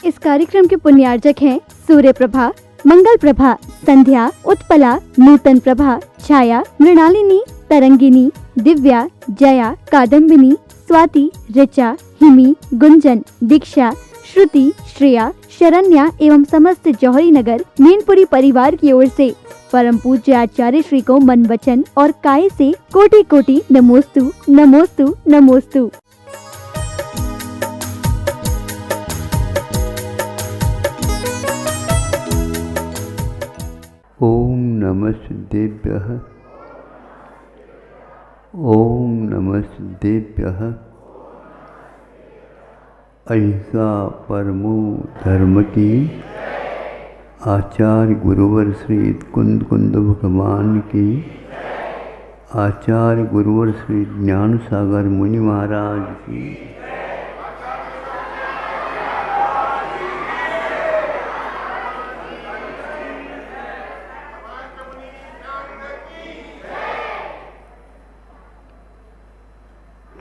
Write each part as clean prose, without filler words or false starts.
इस कार्यक्रम के पुण्यार्जक हैं सूर्य प्रभा, मंगल प्रभा, संध्या, उत्पला, नूतन प्रभा, छाया, मृणालिनी, तरंगिनी, दिव्या, जया, कादम्बिनी, स्वाति, ऋचा, हिमी, गुंजन, दीक्षा, श्रुति, श्रेया, शरण्या एवं समस्त जौहरी नगर मीनपुरी परिवार की ओर से परम पूज्य आचार्य श्री को मन, वचन और काय से कोटि कोटि नमोस्तु नमोस्तु नमोस्तु। ओम नमः सिद्धेभ्यः। ओम नमः सिद्धेभ्यः। अहिंसा परमो धर्म की। आचार्य गुरुवर श्री कुंद कुंद भगवान की। आचार्य गुरुवर श्री ज्ञान सागर मुनि महाराज की।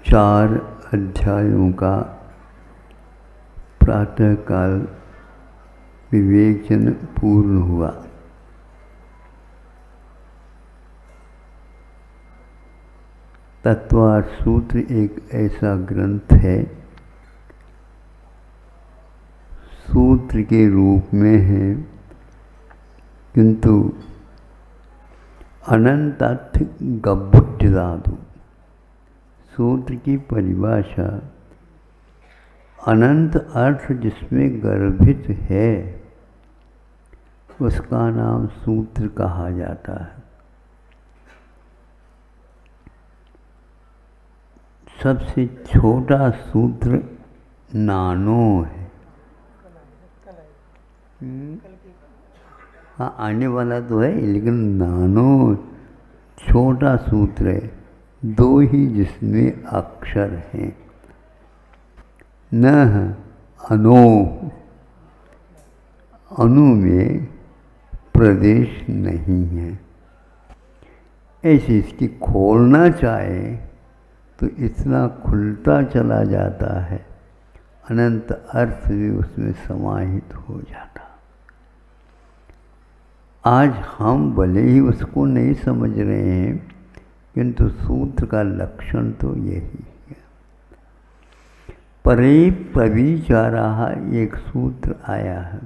चार अध्यायों का प्रातःकाल विवेचन पूर्ण हुआ। तत्वार्थ सूत्र एक ऐसा ग्रंथ है, सूत्र के रूप में है, किंतु अनंत अर्थ गब्बुट धातु। सूत्र की परिभाषा अनंत अर्थ जिसमें गर्भित है उसका नाम सूत्र कहा जाता है। सबसे छोटा सूत्र नानो है। हाँ, आने वाला तो है, लेकिन नानो छोटा सूत्र है, दो ही जिसमें अक्षर हैं। न अनो, अनु में प्रदेश नहीं है। ऐसे इसकी खोलना चाहे तो इतना खुलता चला जाता है, अनंत अर्थ भी उसमें समाहित हो जाता। आज हम भले ही उसको नहीं समझ रहे हैं, किंतु सूत्र का लक्षण तो यही है। परे प्रविचारः एक सूत्र आया है।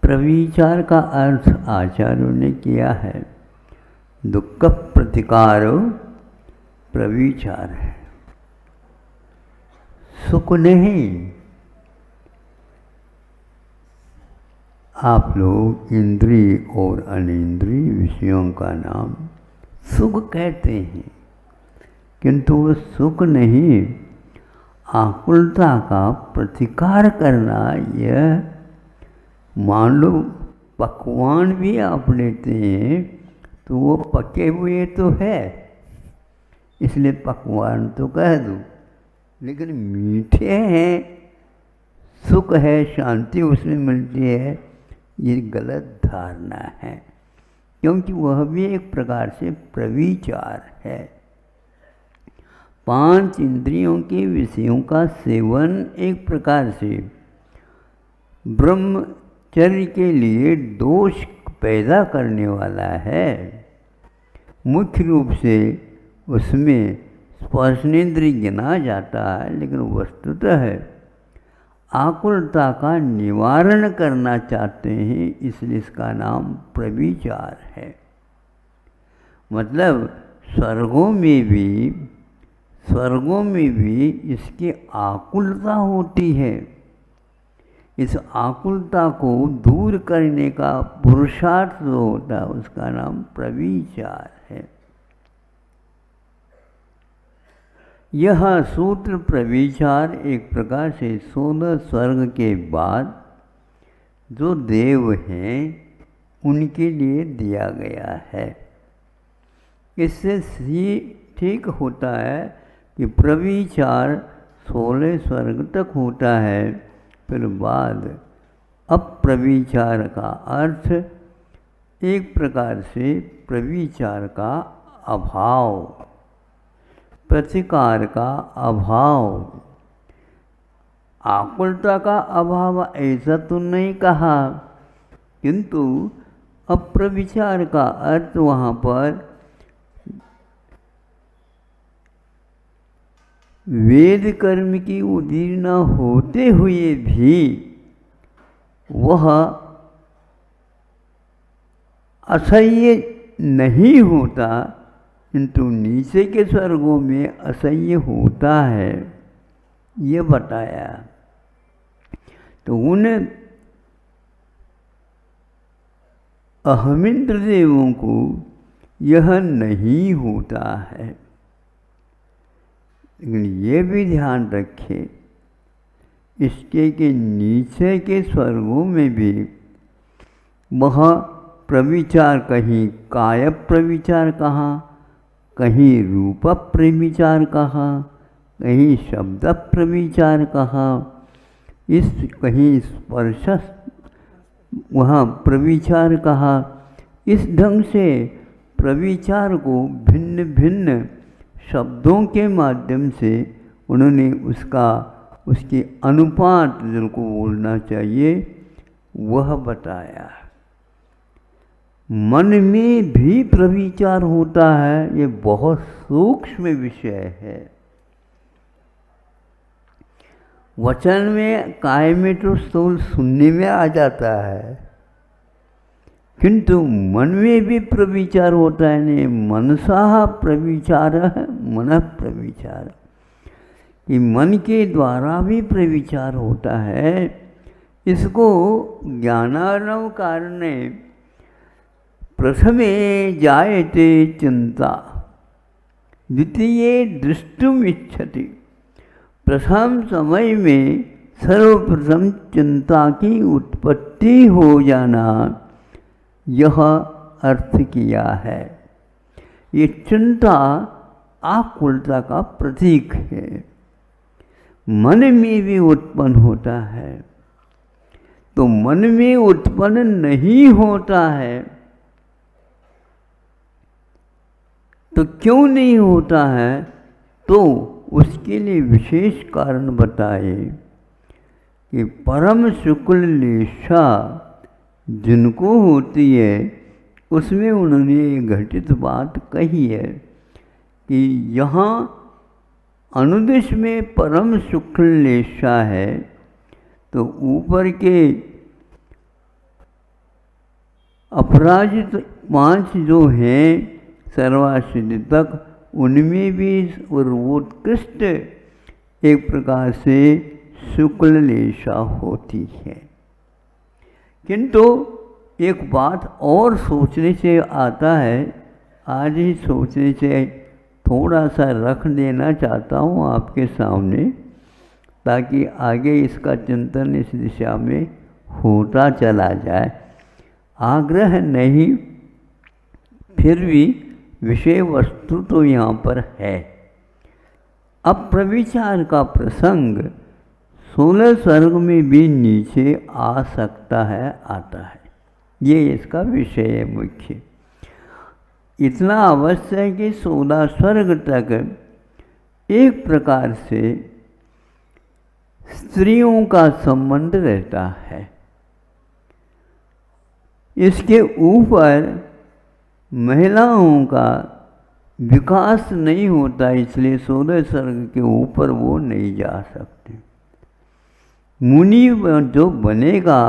प्रविचार का अर्थ आचार्यों ने किया है दुख प्रतिकार प्रविचार है, सुख नहीं। आप लोग इंद्रिय और अनिंद्रिय विषयों का नाम सुख कहते हैं, किंतु वो सुख नहीं, आकुलता का प्रतिकार करना। यह मान लो पकवान भी आप लेते हैं तो वो पके हुए तो है, इसलिए पकवान तो कह दो, लेकिन मीठे हैं, सुख है, शांति उसमें मिलती है, ये गलत धारणा है, क्योंकि वह भी एक प्रकार से प्रविचार है। पांच इंद्रियों के विषयों का सेवन एक प्रकार से ब्रह्मचर्य के लिए दोष पैदा करने वाला है। मुख्य रूप से उसमें स्पर्शनेन्द्रिय गिना जाता है, लेकिन वस्तुतः आकुलता का निवारण करना चाहते हैं, इसलिए इसका नाम प्रविचार है। मतलब स्वर्गों में भी इसकी आकुलता होती है। इस आकुलता को दूर करने का पुरुषार्थ जो होता है उसका नाम प्रविचार है। यह सूत्र प्रविचार एक प्रकार से 16 स्वर्ग के बाद जो देव हैं उनके लिए दिया गया है। इससे ठीक होता है कि प्रविचार 16 स्वर्ग तक होता है, फिर बाद अप्रविचार का अर्थ एक प्रकार से प्रविचार का अभाव, प्रतिकार का अभाव। आकुलता का अभाव ऐसा तो नहीं कहा, किंतु अप्रविचार का अर्थ वहाँ पर वेद कर्म की उदीर्णा होते हुए भी वह असह्य नहीं होता, किंतु नीचे के स्वर्गों में असह्य होता है, ये बताया। तो उन अहमिंद्र देवों को यह नहीं होता है। लेकिन ये भी ध्यान रखें, इसके के नीचे के स्वर्गों में भी वह प्रविचार, कहीं काय प्रविचार कहा, कहीं रूप प्रविचार कहा, कहीं शब्द प्रविचार कहा, इस कहीं स्पर्श वहाँ प्रविचार कहा। इस ढंग से प्रविचार को भिन्न भिन्न शब्दों के माध्यम से उन्होंने उसके अनुपात जिनको बोलना चाहिए वह बताया। मन में भी प्रविचार होता है, ये बहुत सूक्ष्म विषय है। वचन में काय में तो स्थूल सुनने में आ जाता है, किंतु मन में भी प्रविचार होता है। नहीं, मनसा प्रविचार है, मन प्रविचार, कि मन के द्वारा भी प्रविचार होता है। इसको ज्ञानार्णव कारणे प्रथमे जायते चिंता, द्वितीये दृष्टुम इच्छति। प्रथम समय में सर्वप्रथम चिंता की उत्पत्ति हो जाना, यह अर्थ किया है। ये चिंता आकुलता का प्रतीक है, मन में भी उत्पन्न होता है। तो मन में उत्पन्न नहीं होता है तो क्यों नहीं होता है? तो उसके लिए विशेष कारण बताए कि परम शुक्ल लेशा जिनको होती है, उसमें उन्होंने एक घटित बात कही है कि यहाँ अनुदेश में परम शुक्ल लेशा है, तो ऊपर के अपराजित 5 जो हैं सर्वासिद्धि तक, उनमें भी सर्वोत्कृष्ट एक प्रकार से शुक्ल लेशा होती है। किंतु एक बात और सोचने से आता है, आज ही सोचने से थोड़ा सा रख देना चाहता हूँ आपके सामने, ताकि आगे इसका चिंतन इस दिशा में होता चला जाए। आग्रह नहीं, फिर भी विषय वस्तु तो यहाँ पर है। अब प्रविचार का प्रसंग 16 स्वर्ग में भी नीचे आ सकता है, आता है। ये इसका विषय है मुख्य। इतना अवश्य है कि 16 स्वर्ग तक एक प्रकार से स्त्रियों का संबंध रहता है। इसके ऊपर महिलाओं का विकास नहीं होता, इसलिए 16 स्वर्ग के ऊपर वो नहीं जा सकते। मुनि जो बनेगा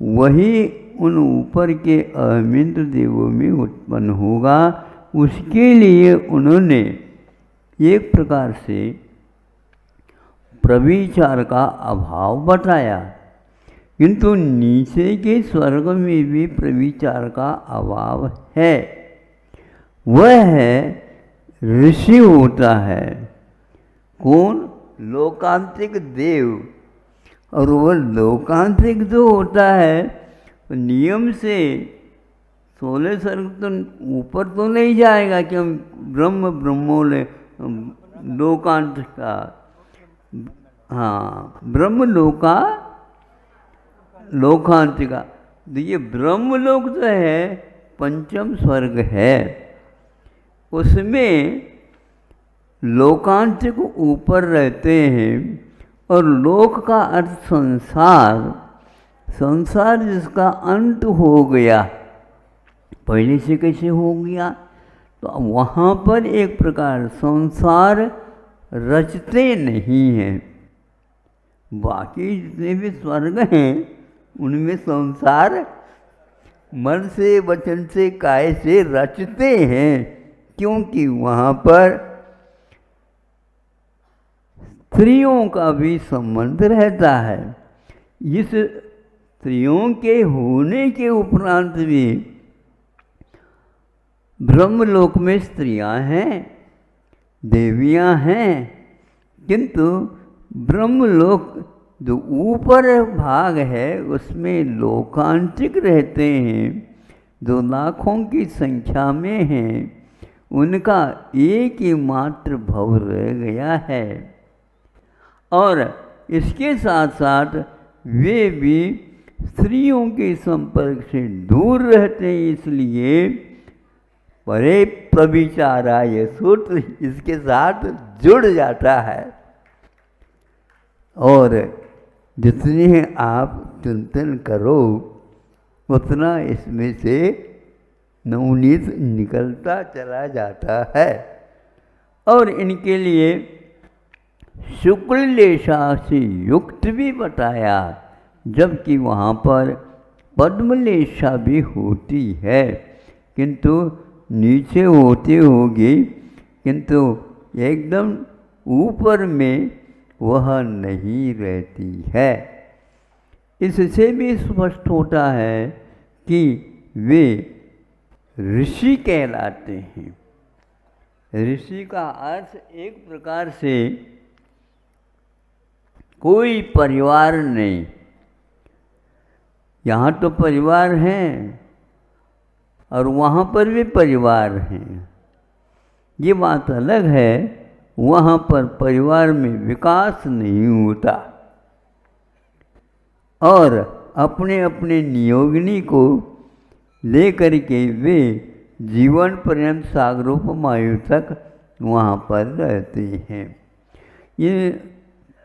वही उन ऊपर के अहमिंद्र देवों में उत्पन्न होगा। उसके लिए उन्होंने एक प्रकार से प्रविचार का अभाव बताया, किंतु नीचे के स्वर्ग में भी प्रविचार का अभाव है। वह है ऋषि होता है। कौन? लोकांतिक देव। और वह लोकांतिक जो होता है नियम से 16 स्वर्ग तो ऊपर तो नहीं जाएगा कि हम ब्रह्मोले लोकांत का, हाँ, ब्रह्म लोका लोकांतिका। तो ये ब्रह्मलोक जो है पंचम स्वर्ग है, उसमें लोकांतिक ऊपर रहते हैं और लोक का अर्थ संसार, संसार जिसका अंत हो गया, पहले से कैसे हो गया, तो वहाँ पर एक प्रकार संसार रचते नहीं हैं। बाकी जितने भी स्वर्ग हैं उनमें संसार मन से, वचन से, काय से रचते हैं, क्योंकि वहाँ पर स्त्रियों का भी संबंध रहता है। इस स्त्रियों के होने के उपरांत भी ब्रह्मलोक में स्त्रियां हैं, देवियां हैं, किंतु ब्रह्मलोक जो ऊपर भाग है उसमें लोकांतिक रहते हैं, जो लाखों की संख्या में हैं, उनका एक ही मात्र भव रह गया है। और इसके साथ साथ वे भी स्त्रियों के संपर्क से दूर रहते हैं, इसलिए परे प्रविचारा ये सूत्र इसके साथ जुड़ जाता है। और जितने आप चिंतन करो उतना इसमें से नवनीत निकलता चला जाता है। और इनके लिए शुक्ल लेशा से युक्त भी बताया, जबकि वहाँ पर पद्मलेशा भी होती है, किंतु नीचे होती होगी, किंतु एकदम ऊपर में वह नहीं रहती है। इससे भी स्पष्ट होता है कि वे ऋषि कहलाते हैं। ऋषि का अर्थ एक प्रकार से कोई परिवार नहीं। यहाँ तो परिवार हैं और वहाँ पर भी परिवार हैं, ये बात अलग है। वहाँ पर परिवार में विकास नहीं होता और अपने अपने नियोगिनी को लेकर के वे जीवन पर्यंत सागरोपमायु तक वहाँ पर रहते हैं। ये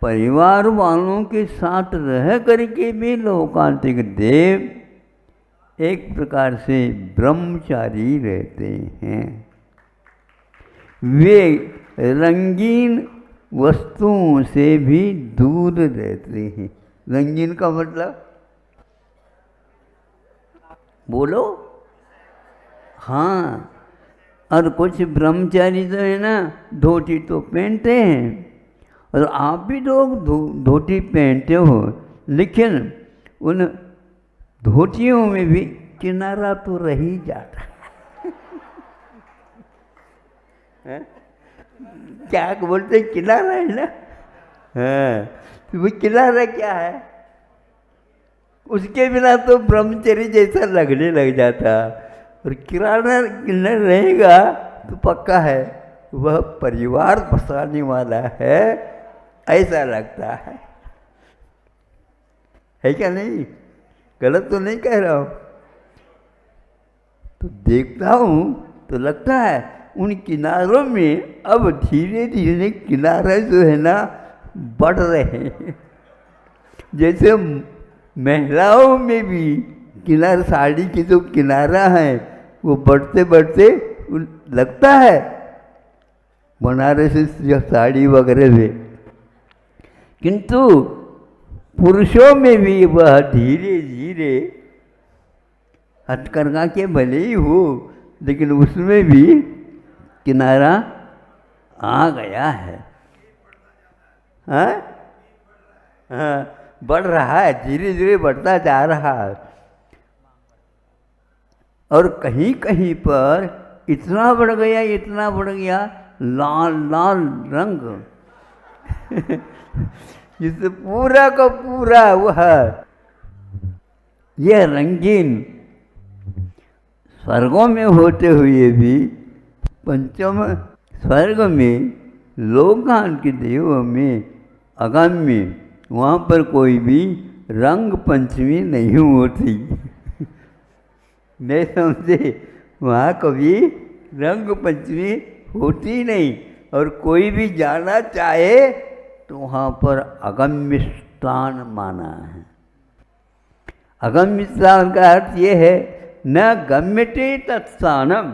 परिवार वालों के साथ रह करके भी लोकांतिक देव एक प्रकार से ब्रह्मचारी रहते हैं। वे रंगीन वस्तुओं से भी दूर रहते हैं। रंगीन का मतलब बोलो, हाँ। और कुछ ब्रह्मचारी जो है ना, धोती तो पहनते हैं और आप भी लोग धोती पहनते हो, लेकिन उन धोतियों में भी किनारा तो रह ही जाता है। क्या बोलते किनारा है ना, हाँ। तो वो किनारा क्या है, उसके बिना तो ब्रह्मचर्य जैसा लगने लग जाता। और किनारा रहेगा तो पक्का है वह परिवार बसाने वाला है, ऐसा लगता है क्या नहीं? गलत तो नहीं कह रहा हूँ। तो देखता हूँ तो लगता है उन किनारों में अब धीरे धीरे किनारे जो है ना बढ़ रहे हैं। जैसे महिलाओं में भी किनारा, साड़ी के जो किनारा है वो बढ़ते बढ़ते लगता है बनारसी साड़ी वगैरह में, किंतु पुरुषों में भी वह धीरे धीरे हथकरघा के भले ही हो, लेकिन उसमें भी किनारा आ गया है। हाँ हाँ, बढ़ रहा है, धीरे धीरे बढ़ता जा रहा है। और कहीं कहीं पर इतना बढ़ गया, इतना बढ़ गया, लाल लाल रंग जिससे पूरा का पूरा वह यह रंगीन स्वर्गों में होते हुए भी पंचम स्वर्ग में लोकांत के देवों में अगम्य, वहाँ पर कोई भी रंग पंचमी नहीं होती। नहीं समझे, वहाँ कभी रंग पंचमी होती नहीं। और कोई भी जाना चाहे तो वहाँ पर अगम्य स्थान माना है। अगम्य स्थान का अर्थ ये है न गम्यते तत्स्थानम,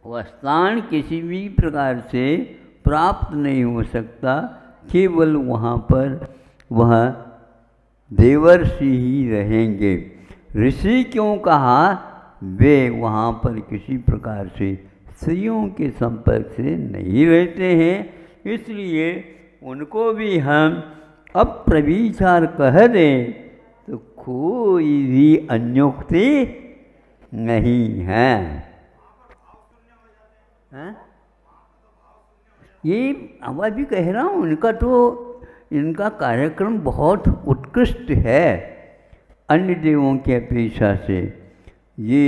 वह स्थान किसी भी प्रकार से प्राप्त नहीं हो सकता, केवल वहाँ पर वह देवर्षि ही रहेंगे। ऋषि क्यों कहा? वे वहाँ पर किसी प्रकार से स्त्रियों के संपर्क से नहीं रहते हैं, इसलिए उनको भी हम अप्रविचार कह दें तो कोई भी अन्योक्ति नहीं है। ये मैं भी कह रहा हूँ, इनका कार्यक्रम बहुत उत्कृष्ट है अन्य देवों की अपेक्षा से। ये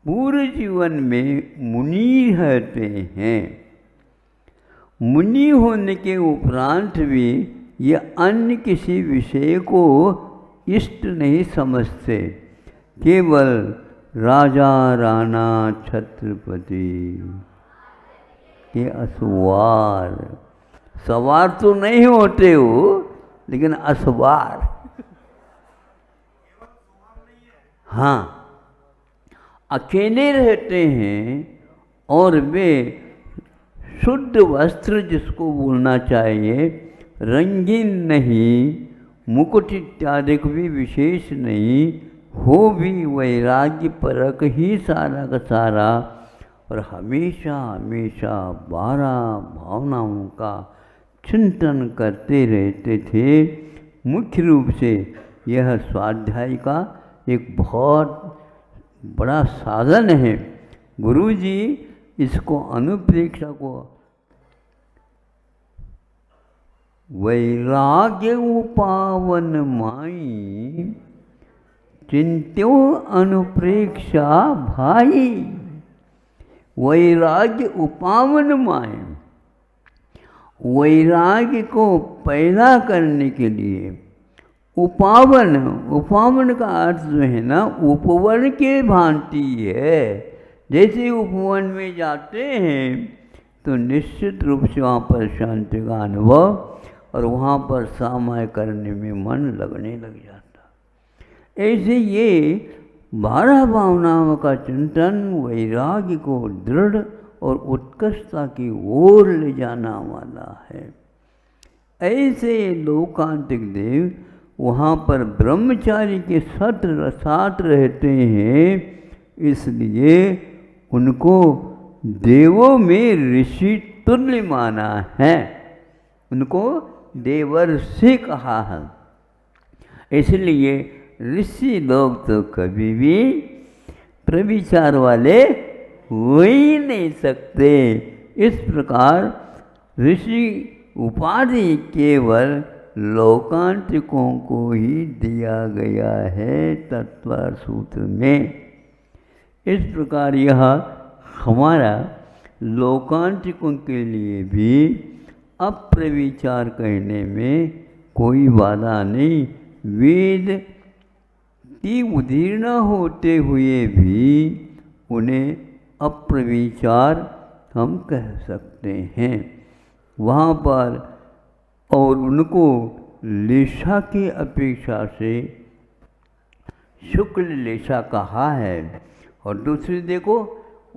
पूरे जीवन में मुनि रहते हैं। मुनि होने के उपरांत भी ये अन्य किसी विषय को इष्ट नहीं समझते, केवल राजा राणा छत्रपति के असवार, सवार तो नहीं होते हो लेकिन असवार। हाँ, अकेले रहते हैं और वे शुद्ध वस्त्र जिसको बोलना चाहिए, रंगीन नहीं, मुकुट इत्यादि भी विशेष नहीं, हो भी वैराग्य परक ही सारा का सारा, और हमेशा हमेशा 12 भावनाओं का चिंतन करते रहते थे। मुख्य रूप से यह स्वाध्याय का एक बहुत बड़ा साधन है। गुरुजी इसको अनुप्रेक्षा को वैराग्य उपावन माई चिंत्यो अनुप्रेक्षा भाई। वैराग्य उपावन माई, वैराग्य को पैदा करने के लिए उपावन, उपावन का अर्थ जो है ना उपवन के भांति है। जैसे उपवन में जाते हैं तो निश्चित रूप से वहाँ पर शांति का अनुभव और वहाँ पर सामय करने में मन लगने लग जाता। ऐसे ये 12 भावनाओं का चिंतन वैराग्य को दृढ़ और उत्कृष्टता की ओर ले जाना वाला है। ऐसे लोकांतिक देव वहाँ पर ब्रह्मचारी के साथ रहते हैं, इसलिए उनको देवों में ऋषि तुल्य माना है, उनको देवर्षि कहा है। इसलिए ऋषि लोग तो कभी भी प्रविचार वाले हो ही नहीं सकते। इस प्रकार ऋषि उपाधि केवल लोकांतिकों को ही दिया गया है तत्वार सूत्र में। इस प्रकार यह हमारा लोकांतिकों के लिए भी अप्रविचार कहने में कोई बाधा नहीं। वेद की उदीर्ण होते हुए भी उन्हें अप्रविचार हम कह सकते हैं वहाँ पर, और उनको लेशा की अपेक्षा से शुक्ल लेशा कहा है। और दूसरी देखो,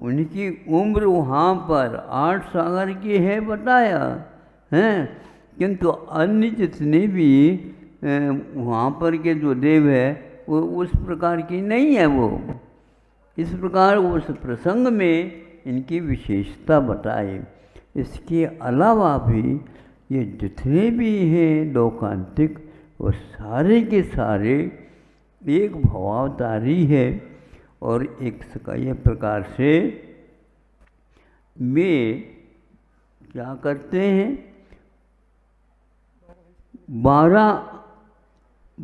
उनकी उम्र वहाँ पर 8 सागर की है बताया है, किंतु अन्य जितने भी वहाँ पर के जो देव है वो उस प्रकार की नहीं है। वो इस प्रकार उस प्रसंग में इनकी विशेषता बताई। इसके अलावा भी ये जितने भी हैं लोकांतिक, वो सारे के सारे एक भवावतारी है और एक ये प्रकार से वे क्या करते हैं,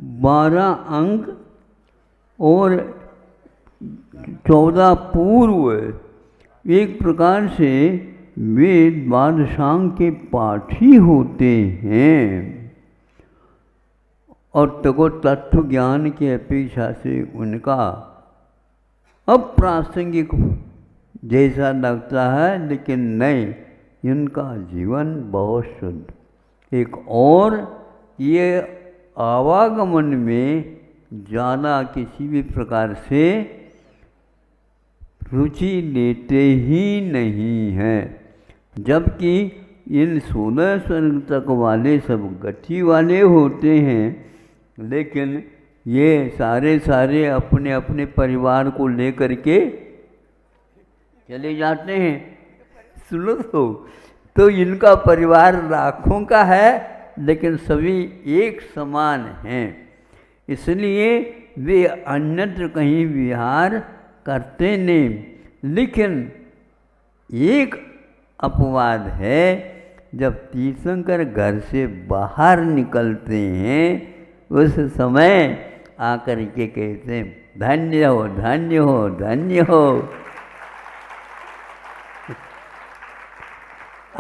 12 अंग और 14 पूर्व, एक प्रकार से वे बादशाह के पाठी होते हैं और तत्व ज्ञान की अपेक्षा से उनका अप्रासंगिक जैसा लगता है, लेकिन नहीं, इनका जीवन बहुत शुद्ध। एक और ये आवागमन में ज़्यादा किसी भी प्रकार से रुचि लेते ही नहीं हैं, जबकि इन 16 स्वर्ग तक वाले सब गति वाले होते हैं, लेकिन ये सारे अपने अपने परिवार को लेकर के चले जाते हैं। सुनो तो इनका परिवार लाखों का है, लेकिन सभी एक समान हैं, इसलिए वे अन्यत्र कहीं विहार करते नहीं। लेकिन एक अपवाद है, जब तीर्थंकर घर से बाहर निकलते हैं उस समय आकर के कहते हैं धन्य हो धन्य हो धन्य हो,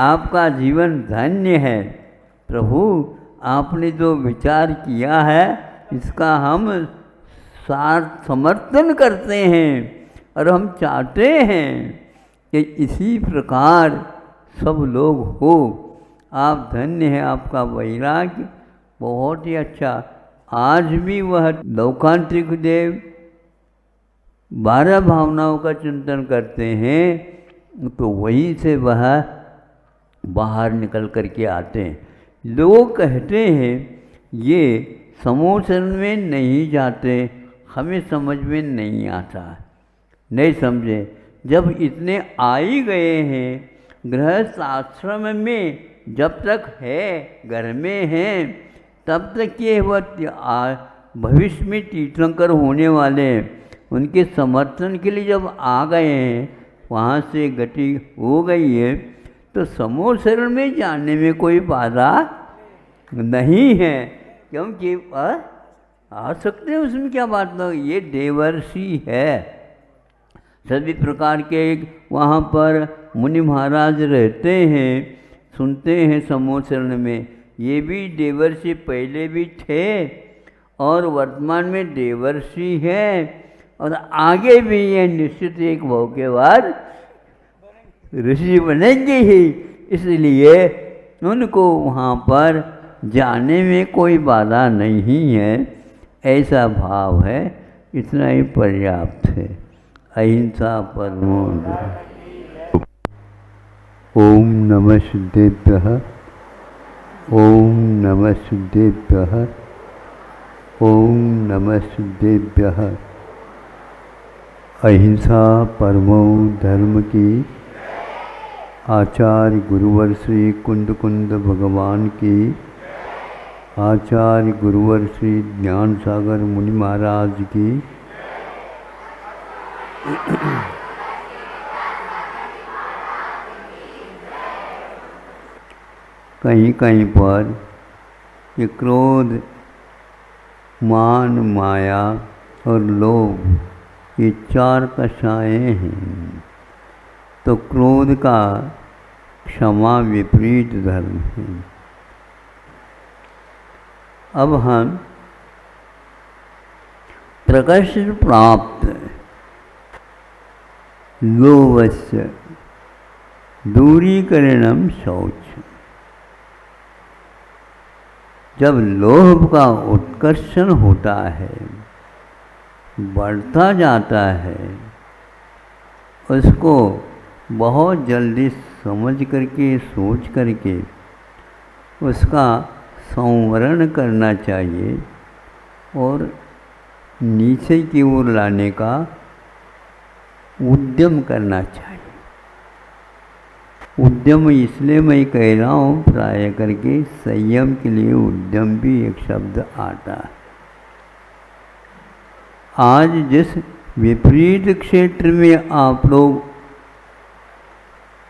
आपका जीवन धन्य है। प्रभु आपने जो विचार किया है इसका हम सार्थ समर्थन करते हैं और हम चाहते हैं कि इसी प्रकार सब लोग हो। आप धन्य हैं, आपका वैराग्य बहुत ही अच्छा। आज भी वह लौकांतिक देव 12 भावनाओं का चिंतन करते हैं, तो वहीं से वह बाहर निकल कर के आते हैं। लोग कहते हैं ये समूह शरण में नहीं जाते, हमें समझ में नहीं आता। नहीं समझे, जब इतने आ ही गए हैं गृहस्थ आश्रम में, जब तक है घर में हैं, तब तक ये वह भविष्य में तीर्थंकर होने वाले हैं, उनके समर्थन के लिए जब आ गए हैं, वहाँ से गति हो गई है, तो समूह शरण में जाने में कोई बाधा नहीं है, क्योंकि आ सकते हैं, उसमें क्या बात नहीं। ये देवर्षि है, सभी प्रकार के वहाँ पर मुनि महाराज रहते हैं, सुनते हैं समूह शरण में। ये भी देवर्षि पहले भी थे और वर्तमान में देवर्षि है, और आगे भी ये निश्चित एक भाव के बाद ऋषि बनेंगे ही, इसलिए उनको वहाँ पर जाने में कोई बाधा नहीं है, ऐसा भाव है। इतना ही पर्याप्त है। अहिंसा परमो धर्मः। ओम नमः सिद्धेभ्यः, ओम नमः सिद्धेभ्यः, ओम नमः सिद्धेभ्यः। अहिंसा परमो धर्म की आचार्य गुरुवर श्री कुंद कुंद भगवान की, आचार्य गुरुवर श्री ज्ञान सागर मुनि महाराज की, कहीं कहीं पर ये क्रोध, मान, माया और लोभ, ये 4 कषायें हैं। तो क्रोध का क्षमा विपरीत धर्म है। अब हम प्रकर्ष प्राप्त लोभस्य दूरीकरणम शौच। जब लोभ का उत्कर्षण होता है, बढ़ता जाता है, उसको बहुत जल्दी समझ करके सोच करके उसका संवरण करना चाहिए और नीचे की ओर लाने का उद्यम करना चाहिए। उद्यम इसलिए मैं कह रहा हूँ, प्राय करके संयम के लिए उद्यम भी एक शब्द आता है। आज जिस विपरीत क्षेत्र में आप लोग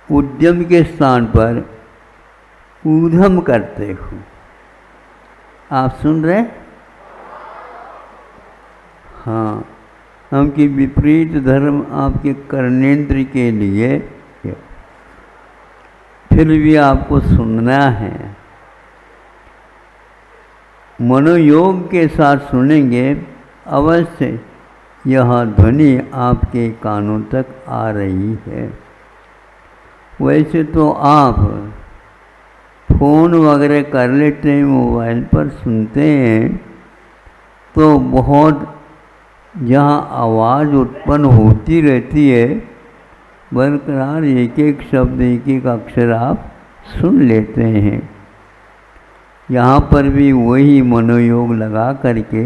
उद्यम के स्थान पर ऊधम करते हो, आप सुन रहे? हाँ, हम कि विपरीत धर्म आपके कर्णेंद्र के लिए, फिर भी आपको सुनना है। मनोयोग के साथ सुनेंगे, अवश्य यह ध्वनि आपके कानों तक आ रही है। वैसे तो आप फ़ोन वगैरह कर लेते हैं, मोबाइल पर सुनते हैं, तो बहुत जहाँ आवाज़ उत्पन्न होती रहती है बरकरार एक एक शब्द एक एक अक्षर आप सुन लेते हैं। यहाँ पर भी वही मनोयोग लगा करके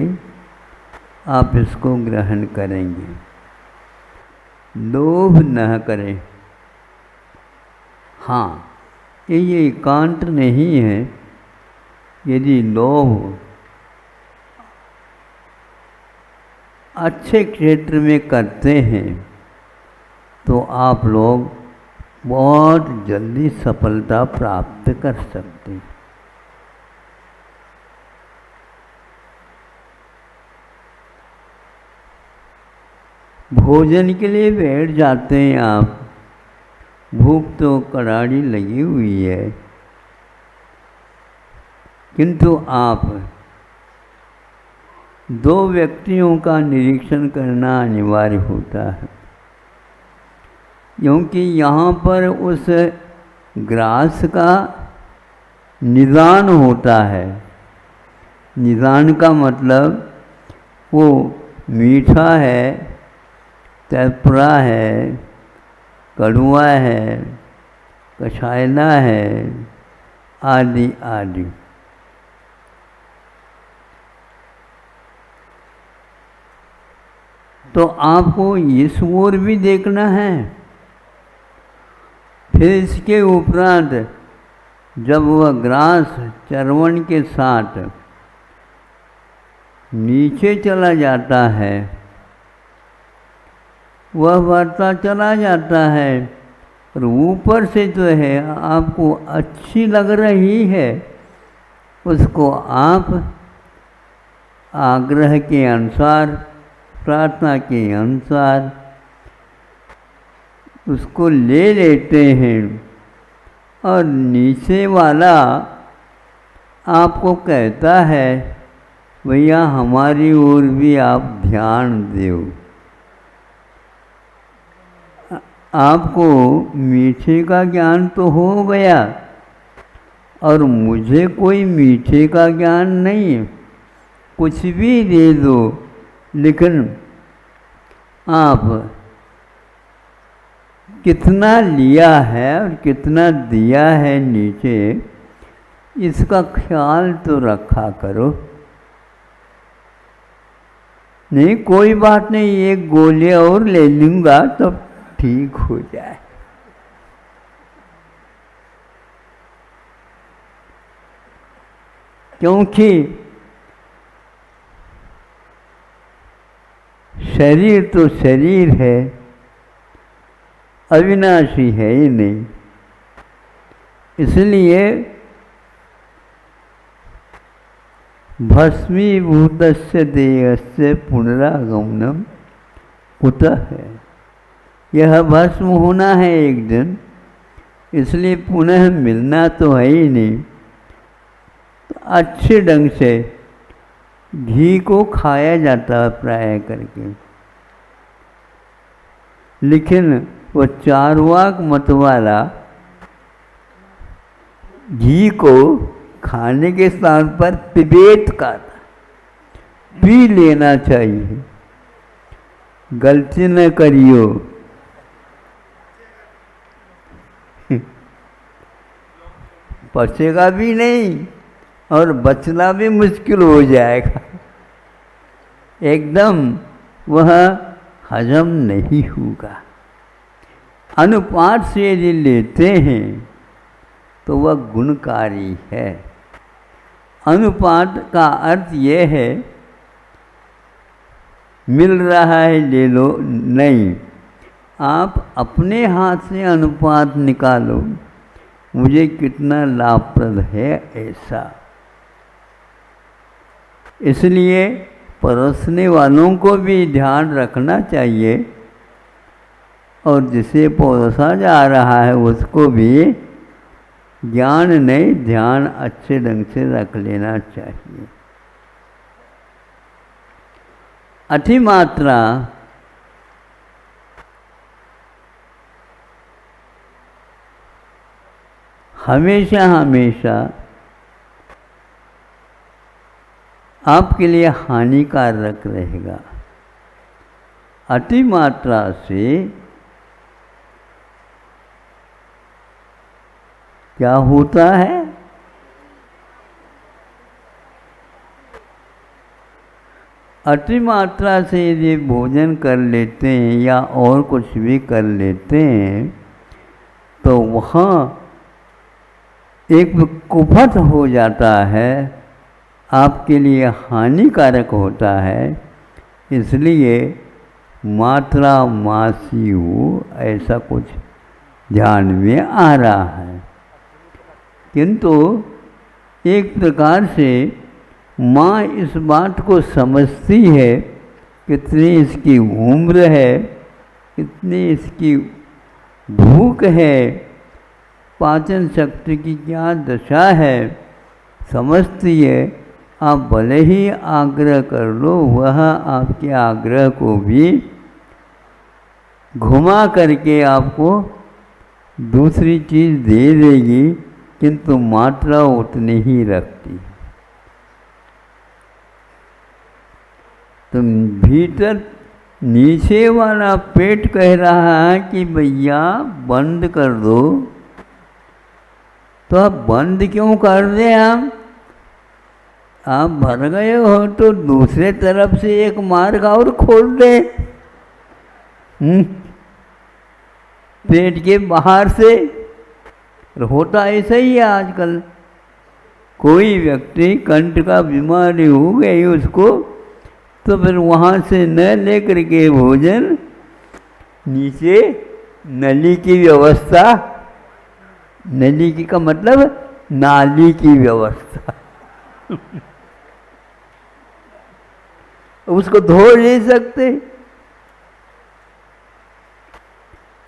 आप इसको ग्रहण करेंगे। लोभ न करें। हाँ, ये एकांत नहीं है। यदि लोभ अच्छे क्षेत्र में करते हैं तो आप लोग बहुत जल्दी सफलता प्राप्त कर सकते हैं। भोजन के लिए बैठ जाते हैं आप, भूख तो कड़ाड़ी लगी हुई है, किंतु आप दो व्यक्तियों का निरीक्षण करना अनिवार्य होता है, क्योंकि यहाँ पर उस ग्रास का निदान होता है। निदान का मतलब वो मीठा है, तैपरा है, कड़वा है, कछायला है, आदि आदि। तो आपको इस ओर भी देखना है। फिर इसके उपरांत जब वह ग्रास चरवण के साथ नीचे चला जाता है, वह बढ़ता चला जाता है और ऊपर से जो है आपको अच्छी लग रही है, उसको आप आग्रह के अनुसार, प्रार्थना के अनुसार उसको ले लेते हैं और नीचे वाला आपको कहता है, भैया हमारी ओर भी आप ध्यान दो। आपको मीठे का ज्ञान तो हो गया और मुझे कोई मीठे का ज्ञान नहीं है, कुछ भी दे दो, लेकिन आप कितना लिया है और कितना दिया है नीचे, इसका ख्याल तो रखा करो। नहीं, कोई बात नहीं, एक गोली और ले लूँगा तो ठीक हो जाए। क्योंकि शरीर तो शरीर है, अविनाशी है ही नहीं। इसलिए भस्मीभूतस्य देहस्य पुनरागमनम कुतः है। यह भस्म होना है एक दिन, इसलिए पुनः मिलना तो है ही नहीं। तो अच्छे ढंग से घी को खाया जाता है प्राय करके, लेकिन वो चारवाक मत वाला घी को खाने के स्थान पर पिबेत का पी लेना चाहिए। गलती न करियो। पचेगा भी नहीं और बचना भी मुश्किल हो जाएगा, एकदम वह हजम नहीं होगा। अनुपात से यदि लेते हैं तो वह गुणकारी है। अनुपात का अर्थ यह है, मिल रहा है ले लो, नहीं, आप अपने हाथ से अनुपात निकालो, मुझे कितना लाभप्रद है ऐसा। इसलिए परोसने वालों को भी ध्यान रखना चाहिए और जिसे परोसा जा रहा है उसको भी ज्ञान नहीं, ध्यान अच्छे ढंग से रख लेना चाहिए। अतिमात्रा हमेशा हमेशा आपके लिए हानिकारक रहेगा। अति मात्रा से क्या होता है? अति मात्रा से यदि भोजन कर लेते हैं या और कुछ भी कर लेते हैं तो वहाँ एक कुफत हो जाता है, आपके लिए हानिकारक होता है। इसलिए मात्रा मासी हो ऐसा कुछ ध्यान में आ रहा है। किंतु एक प्रकार से माँ इस बात को समझती है कितनी इसकी उम्र है, कितनी इसकी भूख है, पाचन शक्ति की क्या दशा है, समझती है। आप भले ही आग्रह कर लो, वह आपके आग्रह को भी घुमा करके आपको दूसरी चीज़ दे देगी, किंतु मात्रा उतनी ही रखती। तो भीतर नीचे वाला पेट कह रहा है कि भैया बंद कर दो, तो आप बंद क्यों कर दें? आप भर गए हो तो दूसरे तरफ से एक मार्ग और खोल दे, पेट के बाहर से। होता ऐसा ही है आजकल। कोई व्यक्ति कंठ का बीमारी हो गई उसको, तो फिर वहाँ से न लेकर के भोजन नीचे नली की व्यवस्था, नली की का मतलब नाली की व्यवस्था उसको धो नहीं सकते।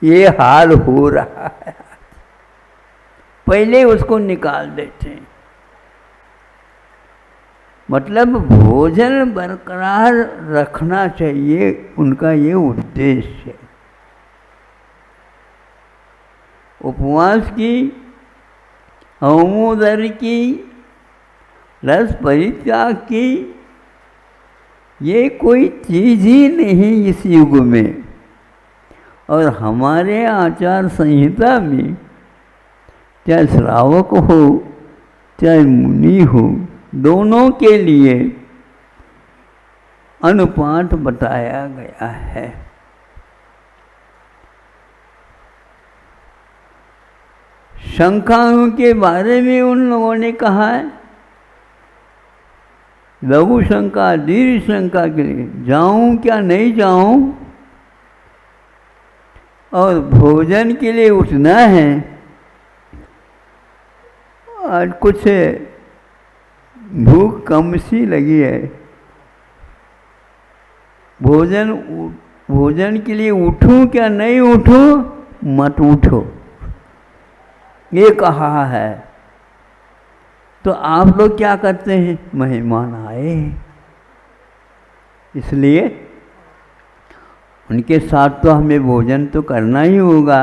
ये हाल हो रहा है। पहले उसको निकाल देते हैं। मतलब भोजन बरकरार रखना चाहिए, उनका ये उद्देश्य है। उपवास की, अवमोदर की, रस परित्याग की, ये कोई चीज़ ही नहीं इस युग में। और हमारे आचार संहिता में चाहे श्रावक हो चाहे मुनि हो, दोनों के लिए अनुपात बताया गया है। शंकाओं के बारे में उन लोगों ने कहा है, लघु शंका, दीर्घ शंका के लिए जाऊं क्या नहीं जाऊं, और भोजन के लिए उठना है। और कुछ भूख कम सी लगी है, भोजन के लिए उठूं क्या नहीं उठूं, मत उठो, ये कहा है। तो आप लोग क्या करते हैं? मेहमान आए इसलिए उनके साथ तो हमें भोजन तो करना ही होगा,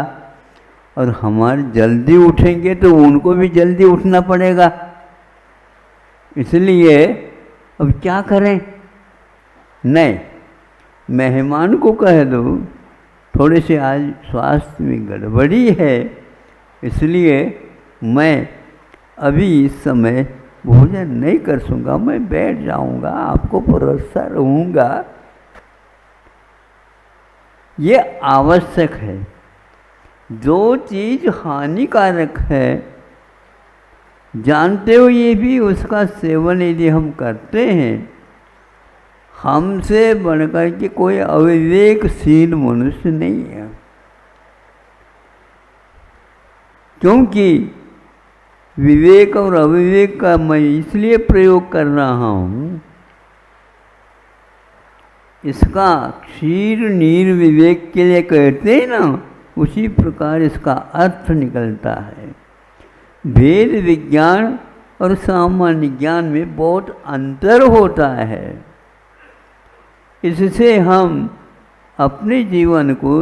और हमारे जल्दी उठेंगे तो उनको भी जल्दी उठना पड़ेगा। इसलिए अब क्या करें? नहीं, मेहमान को कह दो थोड़े से आज स्वास्थ्य में गड़बड़ी है, इसलिए मैं अभी इस समय भोजन नहीं कर सूँगा, मैं बैठ जाऊँगा, आपको परोसता रहूँगा। ये आवश्यक है। जो चीज़ हानिकारक है जानते हुए भी उसका सेवन यदि हम करते हैं, हमसे बढ़कर के कोई अविवेकशील मनुष्य नहीं है। क्योंकि विवेक और अविवेक का मैं इसलिए प्रयोग कर रहा हूँ, इसका क्षीर नीर विवेक के लिए कहते हैं ना, उसी प्रकार इसका अर्थ निकलता है। वेद विज्ञान और सामान्य ज्ञान में बहुत अंतर होता है। इससे हम अपने जीवन को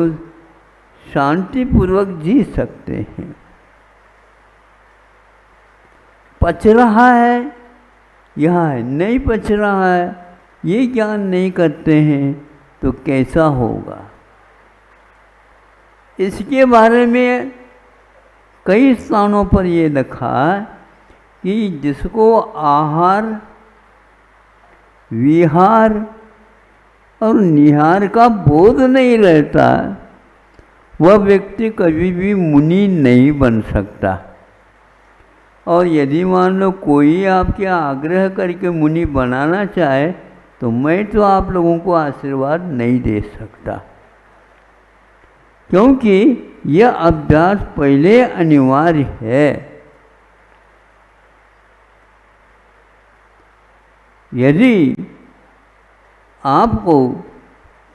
शांतिपूर्वक जी सकते हैं। पच रहा है, यह नहीं पच रहा है, ये ज्ञान नहीं करते हैं तो कैसा होगा। इसके बारे में कई स्थानों पर ये लिखा कि जिसको आहार विहार और निहार का बोध नहीं रहता, वह व्यक्ति कभी भी मुनि नहीं बन सकता। और यदि मान लो कोई आपके आग्रह करके मुनि बनाना चाहे तो मैं तो आप लोगों को आशीर्वाद नहीं दे सकता, क्योंकि यह अभ्यास पहले अनिवार्य है। यदि आपको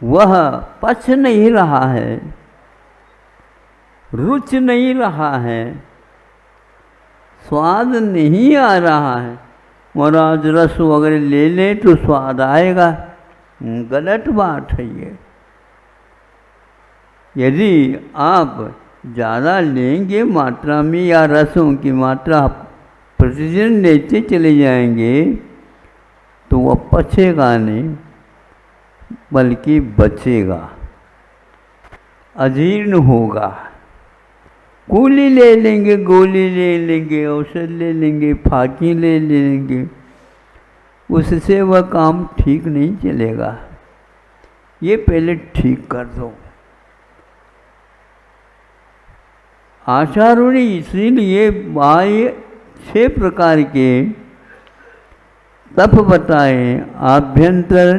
वह पच नहीं रहा है, रुच नहीं रहा है, स्वाद नहीं आ रहा है, महाराज रस वगैरह ले लें तो स्वाद आएगा, गलत बात है ये। यदि आप ज़्यादा लेंगे मात्रा में या रसों की मात्रा प्रतिदिन लेते चले जाएंगे तो वह पचेगा नहीं बल्कि बचेगा, अजीर्ण होगा। गोली ले लेंगे, गोली ले लेंगे, औषध ले लेंगे, फाकी ले लेंगे, उससे वह काम ठीक नहीं चलेगा। ये पहले ठीक कर दो। आचार्यों ने इसीलिए बाह्य 6 प्रकार के तप बताए, आभ्यंतर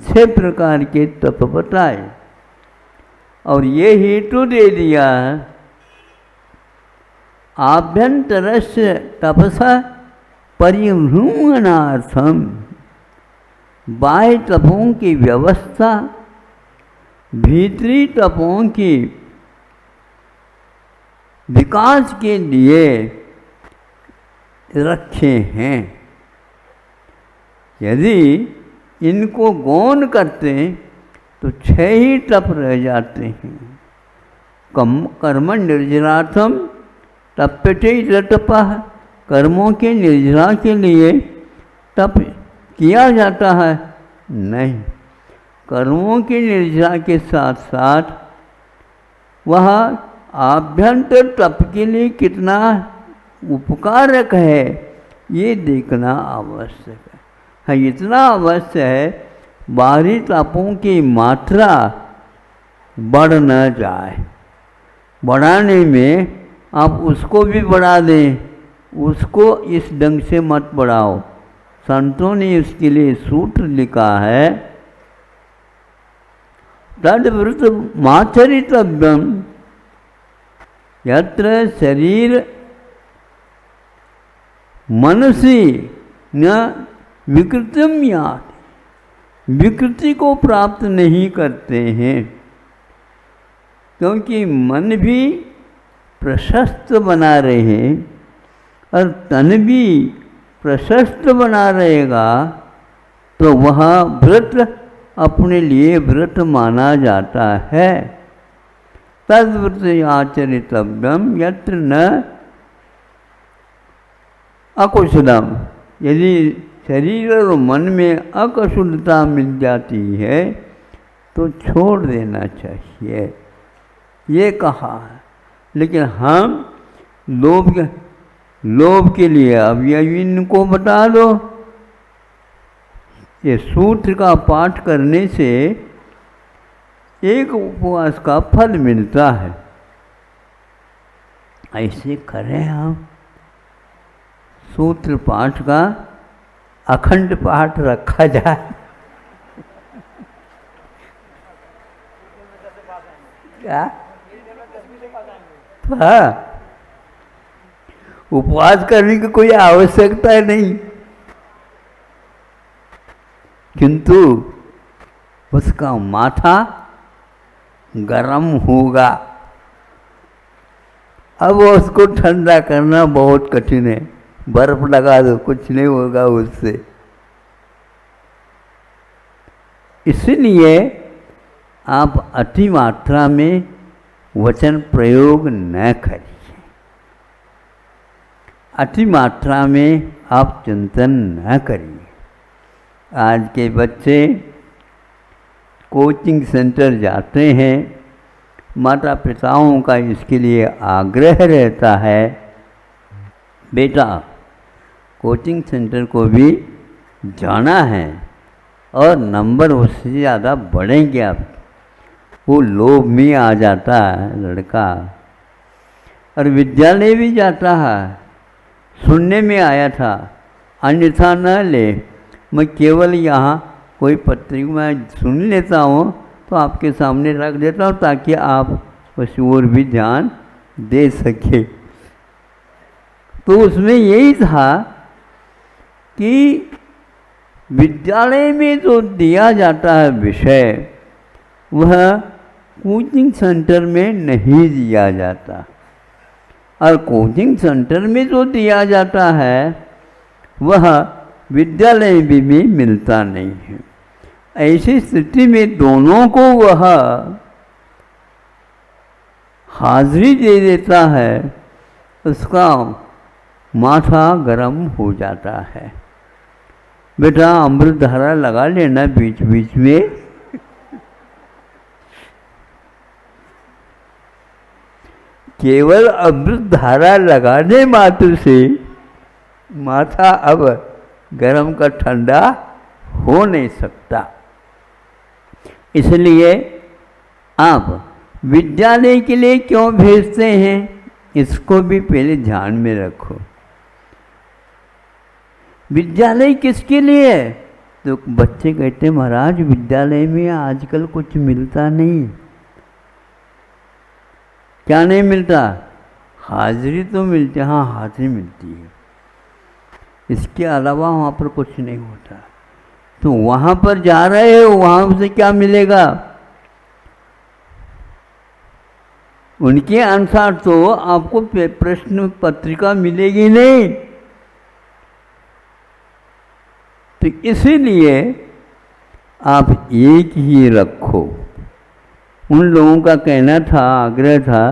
6 प्रकार के तप बताए, और ये हेतु दे दिया आभ्यंतरस्य तपसा परिभ्रूमणार्थम, बाह्य तपों की व्यवस्था भीतरी तपों की विकास के लिए रखे हैं। यदि इनको गौण करते तो 6 ही तप रह जाते हैं। कर्म निर्जरार्थम तप्यते तपः, कर्मों के निर्जरा के लिए तप किया जाता है नहीं, कर्मों के निर्जरा के साथ साथ वह आभ्यंतर तप के लिए कितना उपकारक है ये देखना आवश्यक है। हाँ, इतना अवश्य है बाहरी तपों की मात्रा बढ़ न जाए। बढ़ाने में आप उसको भी बढ़ा दें, उसको इस ढंग से मत बढ़ाओ। संतों ने इसके लिए सूत्र लिखा है, तद्व्रत माचरितव्यम यत्र शरीर मनसी न विकृतिम याति, विकृति को प्राप्त नहीं करते हैं, क्योंकि मन भी प्रशस्त बना रहे और तन भी प्रशस्त बना रहेगा तो वह व्रत अपने लिए व्रत माना जाता है। तद्व्रत आचरितव्यम यत्र न अकुशलम, यदि शरीर और मन में अकुशलता मिल जाती है तो छोड़ देना चाहिए, ये कहा है। लेकिन हम लोभ के लिए अब ये इनको बता दो, ये सूत्र का पाठ करने से एक उपवास का फल मिलता है। ऐसे करें हम, सूत्र पाठ का अखंड पाठ रखा जाए। क्या? हाँ, उपवास करने की कोई आवश्यकता नहीं, किंतु उसका माथा गरम होगा। अब उसको ठंडा करना बहुत कठिन है, बर्फ लगा दो कुछ नहीं होगा उससे। इसलिए आप अति मात्रा में वचन प्रयोग न करिए। अति मात्रा में आप चिंतन न करिए। आज के बच्चे कोचिंग सेंटर जाते हैं, माता पिताओं का इसके लिए आग्रह रहता है, बेटा कोचिंग सेंटर को भी जाना है और नंबर उससे ज़्यादा बढ़ेंगे आप। वो लोभ में आ जाता है लड़का, और विद्यालय भी जाता है। सुनने में आया था, अन्यथा न ले, मैं केवल यहाँ कोई पत्रिका में सुन लेता हूँ तो आपके सामने रख देता हूँ ताकि आप उस ओर भी ध्यान दे सके। तो उसमें यही था कि विद्यालय में जो दिया जाता है विषय, वह कोचिंग सेंटर में नहीं दिया जाता, और कोचिंग सेंटर में जो दिया जाता है वह विद्यालय में मिलता नहीं है। ऐसी स्थिति में दोनों को वह हाजिरी दे देता है, उसका माथा गर्म हो जाता है। बेटा अमृत धारा लगा लेना बीच बीच में। केवल अमृत धारा लगाने मात्र से माथा अब गर्म का ठंडा हो नहीं सकता। इसलिए आप विद्यालय के लिए क्यों भेजते हैं, इसको भी पहले ध्यान में रखो। विद्यालय किसके लिए है? तो बच्चे कहते हैं महाराज विद्यालय में आजकल कुछ मिलता नहीं। क्या नहीं मिलता? हाजिरी तो मिलती है। हाँ, हाजिरी मिलती है, इसके अलावा वहाँ पर कुछ नहीं होता। तो वहाँ पर जा रहे हो, वहाँ से क्या मिलेगा? उनके अनुसार तो आपको प्रश्न पत्रिका मिलेगी नहीं। तो इसीलिए आप एक ही रखो। उन लोगों का कहना था, आग्रह था,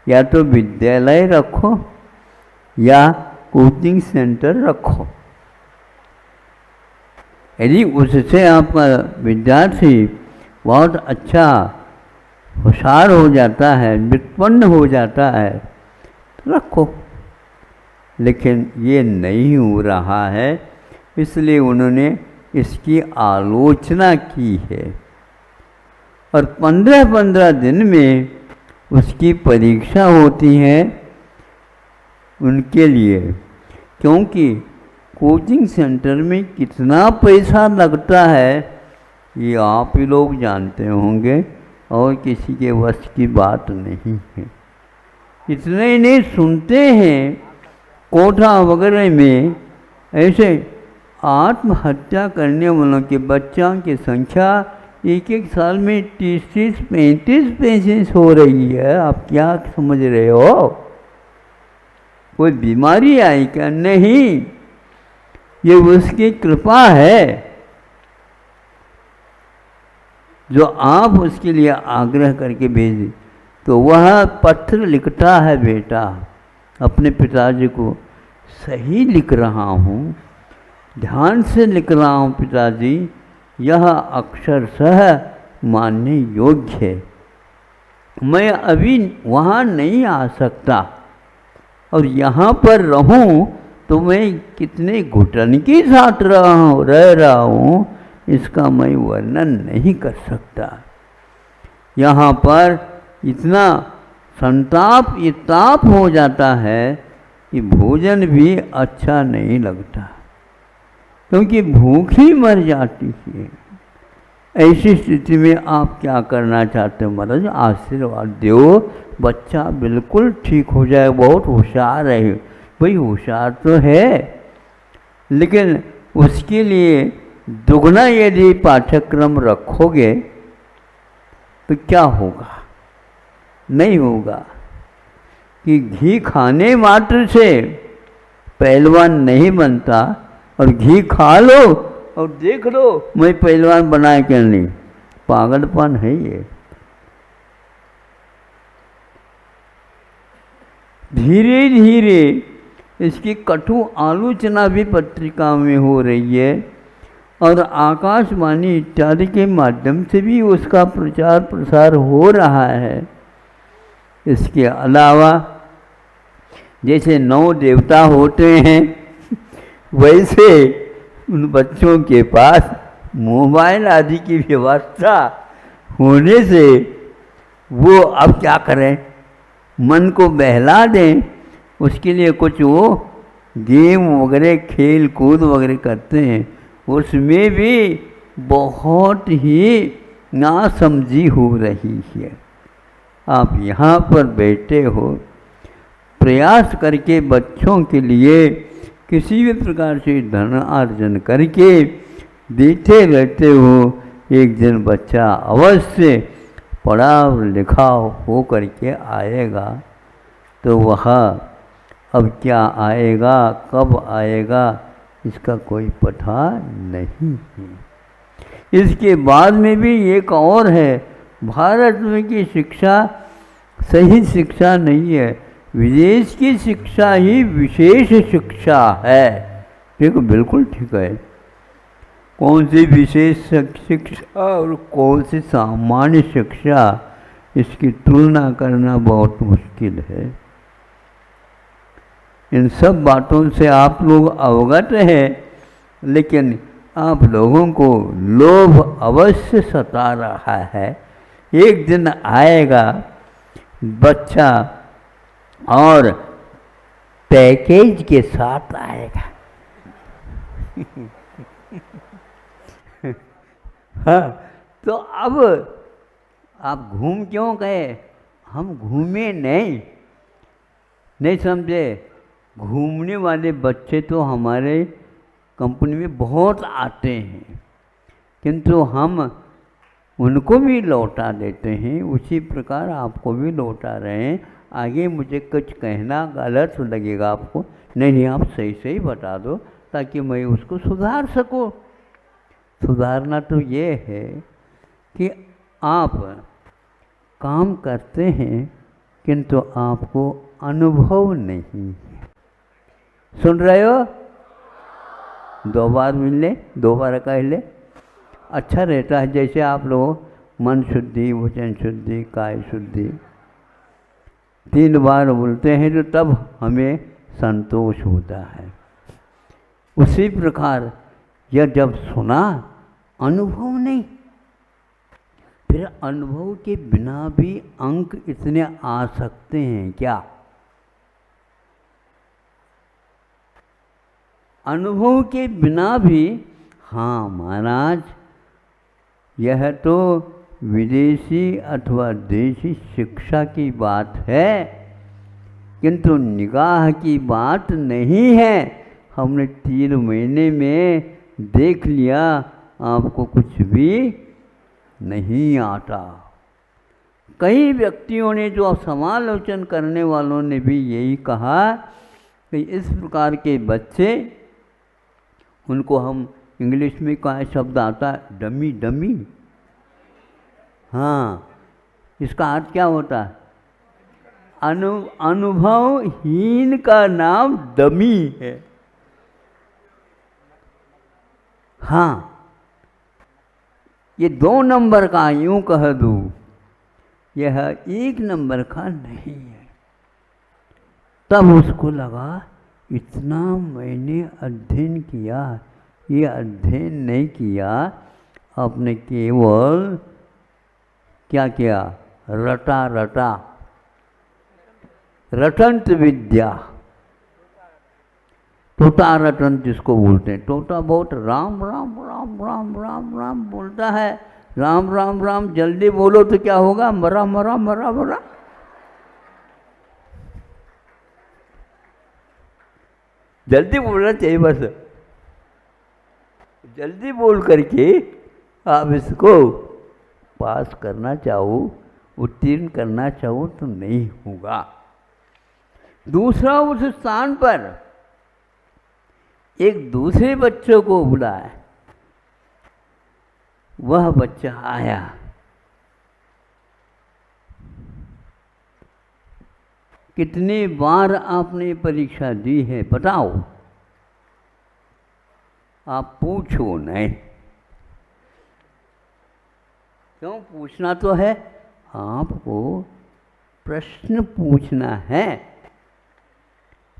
या तो विद्यालय रखो या कोचिंग सेंटर रखो। यदि उससे आपका विद्यार्थी बहुत अच्छा होशियार हो जाता है, व्युत्पन्न हो जाता है, तो रखो। लेकिन ये नहीं हो रहा है, इसलिए उन्होंने इसकी आलोचना की है। और 15-15 दिन में उसकी परीक्षा होती है उनके लिए, क्योंकि कोचिंग सेंटर में कितना पैसा लगता है ये आप ही लोग जानते होंगे, और किसी के वश की बात नहीं है। इतने ही नहीं, सुनते हैं कोटा वगैरह में ऐसे आत्महत्या करने वालों के बच्चों की संख्या एक एक साल में 30-35 हो रही है। आप क्या समझ रहे हो? कोई बीमारी आई क्या? नहीं, ये उसकी कृपा है जो आप उसके लिए आग्रह करके भेजें। तो वह पत्र लिखता है, बेटा अपने पिताजी को, सही लिख रहा हूँ, ध्यान से लिख रहा हूँ पिताजी, यह अक्षरशः मानने योग्य है। मैं अभी वहाँ नहीं आ सकता, और यहाँ पर रहूँ तो मैं कितने घुटन के साथ रह रहा हूँ, इसका मैं वर्णन नहीं कर सकता। यहाँ पर इतना संताप ताप हो जाता है कि भोजन भी अच्छा नहीं लगता, क्योंकि भूख ही मर जाती है। ऐसी स्थिति में आप क्या करना चाहते हो? महाराज आशीर्वाद दो, बच्चा बिल्कुल ठीक हो जाए, बहुत होशियार है। भाई होशियार तो है, लेकिन उसके लिए दुगना यदि पाठ्यक्रम रखोगे तो क्या होगा? नहीं होगा कि घी खाने मात्र से पहलवान नहीं बनता, और घी खा लो और देख लो मैं पहलवान बनाए क्या नहीं। पागलपन है ये। धीरे धीरे इसकी कटु आलोचना भी पत्रिका में हो रही है और आकाशवाणी इत्यादि के माध्यम से भी उसका प्रचार प्रसार हो रहा है। इसके अलावा जैसे 9 देवता होते हैं वैसे उन बच्चों के पास मोबाइल आदि की व्यवस्था होने से वो अब क्या करें, मन को बहला दें, उसके लिए कुछ वो गेम वगैरह खेल कूद वगैरह करते हैं। उसमें भी बहुत ही नासमझी हो रही है। आप यहाँ पर बैठे हो, प्रयास करके बच्चों के लिए किसी भी प्रकार से धन अर्जन करके देते रहते हो, एक दिन बच्चा अवश्य पढ़ा लिखा हो करके आएगा। तो वह अब क्या आएगा, कब आएगा, इसका कोई पता नहीं है। इसके बाद में भी एक और है, भारत में की शिक्षा सही शिक्षा नहीं है, विदेश की शिक्षा ही विशेष शिक्षा है। देखो बिल्कुल ठीक है, कौन सी विशेष शिक्षा और कौन सी सामान्य शिक्षा, इसकी तुलना करना बहुत मुश्किल है। इन सब बातों से आप लोग अवगत हैं, लेकिन आप लोगों को लोभ अवश्य सता रहा है। एक दिन आएगा बच्चा और पैकेज के साथ आएगा। हाँ, तो अब आप घूम क्यों गए? हम घूमे नहीं समझे। घूमने वाले बच्चे तो हमारे कंपनी में बहुत आते हैं, किंतु हम उनको भी लौटा देते हैं, उसी प्रकार आपको भी लौटा रहे हैं। आगे मुझे कुछ कहना गलत लगेगा आपको, नहीं आप सही सही बता दो ताकि मैं उसको सुधार सकूं। सुधारना तो ये है कि आप काम करते हैं किंतु आपको अनुभव नहीं है। सुन रहे हो? 2 बार मिल ले, 2 बार कह ले, अच्छा रहता है। जैसे आप लोग मन शुद्धि, वचन शुद्धि, काय शुद्धि 3 बार बोलते हैं तो तब हमें संतोष होता है। उसी प्रकार यह जब सुना, अनुभव नहीं, फिर अनुभव के बिना भी अंक इतने आ सकते हैं क्या? अनुभव के बिना भी, हाँ महाराज यह तो विदेशी अथवा देशी शिक्षा की बात है, किंतु निगाह की बात नहीं है। हमने 3 महीने में देख लिया, आपको कुछ भी नहीं आता। कई व्यक्तियों ने, जो समालोचन करने वालों ने भी यही कहा कि इस प्रकार के बच्चे, उनको हम इंग्लिश में क्या शब्द आता है, डमी। हाँ, इसका अर्थ क्या होता है? अनुभवहीन का नाम डमी है। हाँ, ये 2 नंबर का यूं कह दूँ, यह 1 नंबर का नहीं है। तब उसको लगा इतना मैंने अध्ययन किया, ये अध्ययन नहीं किया, आपने केवल क्या किया? रटा रटंत विद्या, टोटा रटन जिसको बोलते हैं। टोटा बहुत राम राम राम राम राम राम बोलता है, राम राम राम जल्दी बोलो तो क्या होगा? मरा मरा मरा मरा। जल्दी बोलना चाहिए, बस जल्दी बोल करके आप इसको पास करना चाहो, उत्तीर्ण करना चाहो तो नहीं होगा। दूसरा, उस स्थान पर एक दूसरे बच्चों को बुलाया, वह बच्चा आया, कितनी बार आपने परीक्षा दी है बताओ? आप पूछो नहीं। क्यों पूछना तो है? आपको प्रश्न पूछना है,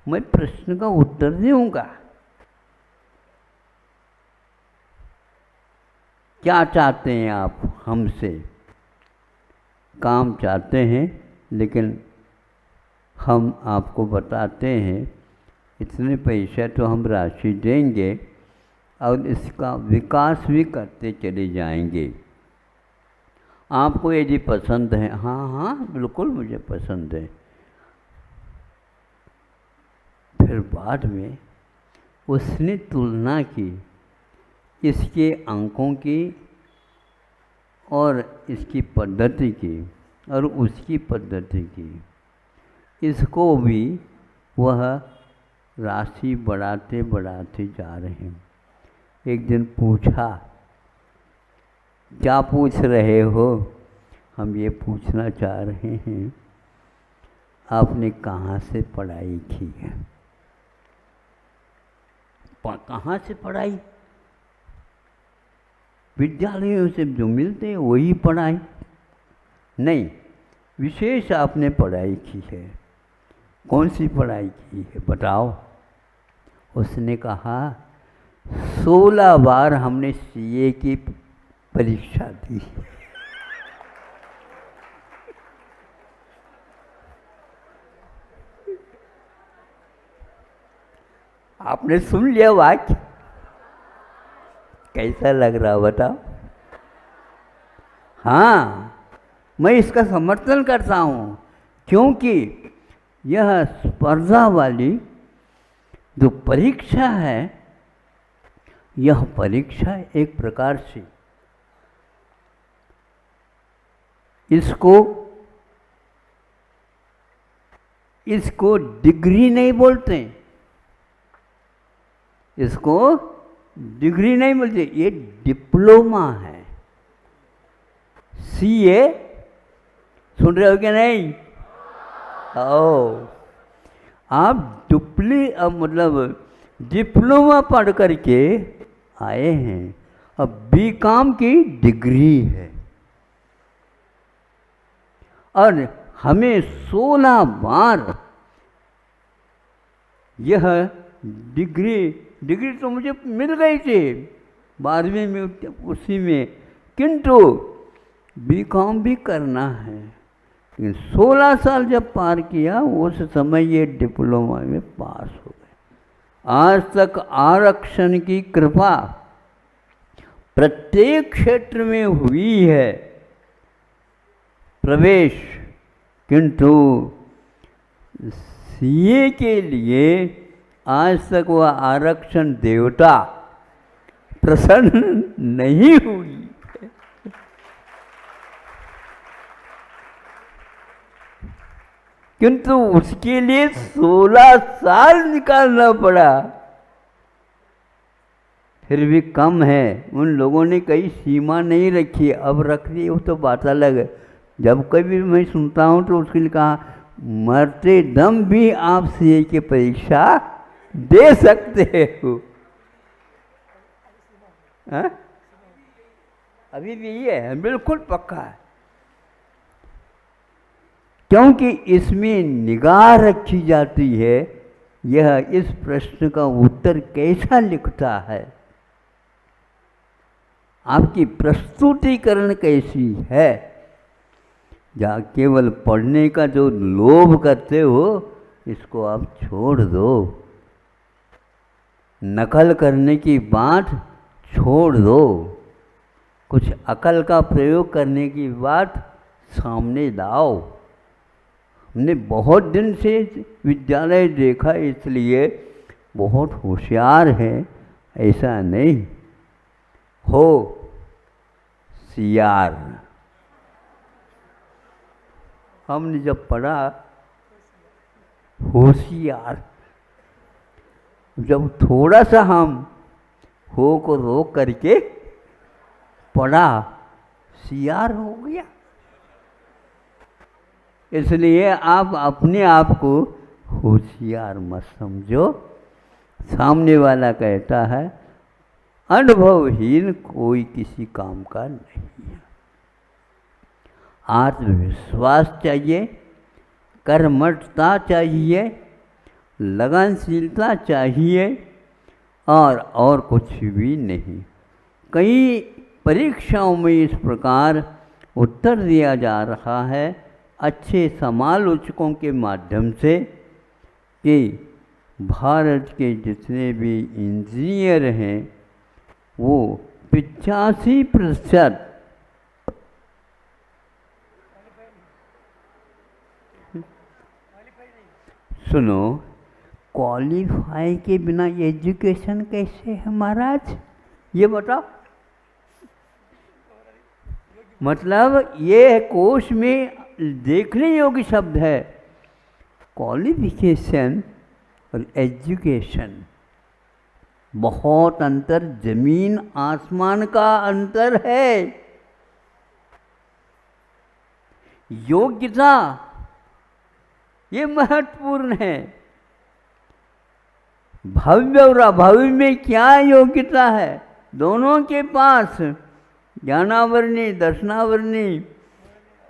मैं प्रश्न का उत्तर दूंगा। क्या चाहते हैं आप हमसे? काम चाहते हैं, लेकिन हम आपको बताते हैं इतने पैसे तो हम राशि देंगे और इसका विकास भी करते चले जाएंगे। आपको यदि पसंद है, हाँ हाँ बिल्कुल मुझे पसंद है, फिर बाद में उसने तुलना की इसके अंकों की और इसकी पद्धति की और उसकी पद्धति की। इसको भी वह राशि बढ़ाते बढ़ाते जा रहे हैं। एक दिन पूछा, क्या पूछ रहे हो? हम ये पूछना चाह रहे हैं आपने कहाँ से पढ़ाई की है? कहाँ से पढ़ाई? विद्यालयों से जो मिलते हैं वही पढ़ाई? नहीं, विशेष आपने पढ़ाई की है। कौन सी पढ़ाई की है बताओ? उसने कहा 16 बार हमने सीए की परीक्षा दी। आपने सुन लिया वाक्य? कैसा लग रहा बताओ? हाँ, मैं इसका समर्थन करता हूँ, क्योंकि यह स्पर्धा वाली जो परीक्षा है, यह परीक्षा एक प्रकार से इसको डिग्री नहीं बोलते, इसको डिग्री नहीं बोलते, ये डिप्लोमा है। सीए सुन रहे हो क्या? नहीं? ओ, आप मतलब डिप्लोमा पढ़ करके आए हैं, अब बीकॉम की डिग्री है और हमें 16 बार यह डिग्री तो मुझे मिल गई थी 12वीं में उसी में, किंतु बीकॉम भी करना है। लेकिन 16 साल जब पार किया उस समय ये डिप्लोमा में पास हो गए। आज तक आरक्षण की कृपा प्रत्येक क्षेत्र में हुई है प्रवेश, किंतु सीए के लिए आज तक वह आरक्षण देवता प्रसन्न नहीं हुई। किंतु उसके लिए 16 साल निकालना पड़ा। फिर भी कम है, उन लोगों ने कहीं सीमा नहीं रखी, अब रख दी वो तो बात अलग है। जब कभी मैं सुनता हूँ तो उसके लिए कहा मरते दम भी आप सीए की परीक्षा दे सकते हो। अभी भी ये है, बिल्कुल पक्का है, क्योंकि इसमें निगाह रखी जाती है यह इस प्रश्न का उत्तर कैसा लिखता है, आपकी प्रस्तुतिकरण कैसी है। जहाँ केवल पढ़ने का जो लोभ करते हो इसको आप छोड़ दो, नकल करने की बात छोड़ दो, कुछ अकल का प्रयोग करने की बात सामने लाओ। हमने बहुत दिन से विद्यालय देखा, इसलिए बहुत होशियार है ऐसा नहीं, हो सियार। हमने जब पढ़ा होशियार, जब थोड़ा सा हम हो को रोक करके पढ़ा, सियार हो गया। इसलिए आप अपने आप को होशियार मत समझो। सामने वाला कहता है अनुभवहीन कोई किसी काम का नहीं है। आत्मविश्वास चाहिए, कर्मठता चाहिए, लगनशीलता चाहिए और कुछ भी नहीं। कई परीक्षाओं में इस प्रकार उत्तर दिया जा रहा है अच्छे समालोचकों के माध्यम से कि भारत के जितने भी इंजीनियर हैं वो 85% सुनो, क्वालिफाई के बिना एजुकेशन कैसे है महाराज, ये बताओ। मतलब ये कोश में देखने योग्य शब्द है। क्वालिफिकेशन और एजुकेशन, बहुत अंतर, जमीन आसमान का अंतर है। योग्यता ये महत्वपूर्ण है। भव्य और अभव्य में क्या योग्यता है, दोनों के पास ज्ञानावरणी, दर्शनावरणी,